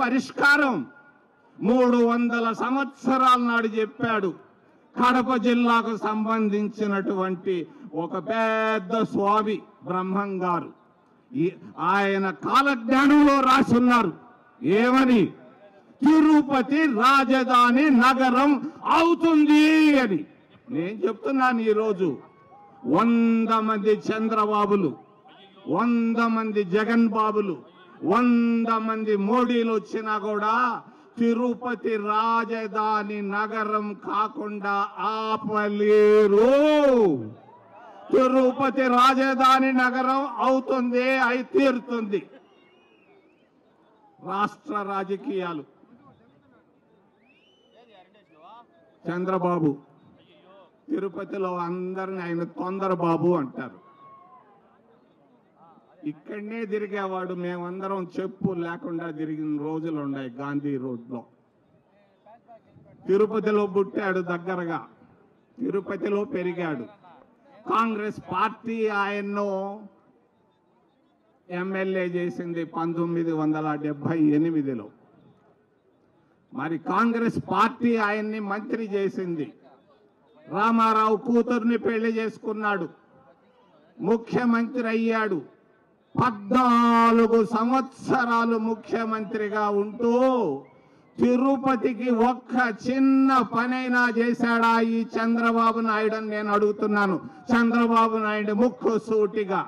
పరిష్కారం 300 సంవత్సరాల నాడు చెప్పాడు. కడప జిల్లాకు సంబంధించినటువంటి ఒక పెద్ద స్వామి బ్రహ్మం గారు ఆయన కాలజ్ఞానంలో రాసున్నారు. ఏమని? తిరుపతి రాజధాని నగరం అవుతుంది అని. నేను చెప్తున్నాను, ఈరోజు 100 మంది చంద్రబాబులు, 100 మంది జగన్ బాబులు, 100 మంది మోడీలు వచ్చినా కూడా తిరుపతి రాజధాని నగరం కాకుండా ఆపలేరు. తిరుపతి రాజధాని నగరం అవుతుంది, అయి తీరుతుంది. రాష్ట్ర రాజకీయాలు చంద్రబాబు తిరుపతిలో అందరిని ఆయన తొందరబాబు అంటారు. ఇక్కడనే తిరిగేవాడు, మేమందరం చెప్పు లేకుండా తిరిగిన రోజులు ఉన్నాయి. గాంధీ రోడ్లో తిరుపతిలో పుట్టాడు, దగ్గరగా తిరుపతిలో పెరిగాడు. కాంగ్రెస్ పార్టీ ఆయన్ను ఎమ్మెల్యే చేసింది 1978లో. మరి కాంగ్రెస్ పార్టీ ఆయన్ని మంత్రి చేసింది. రామారావు కూతుర్ని పెళ్లి చేసుకున్నాడు, ముఖ్యమంత్రి అయ్యాడు. 14 సంవత్సరాలు ముఖ్యమంత్రిగా ఉంటూ తిరుపతికి ఒక్క చిన్న పనైనా చేశాడా ఈ చంద్రబాబు నాయుడు అని నేను అడుగుతున్నాను. చంద్రబాబు నాయుడు ముక్కు సూటిగా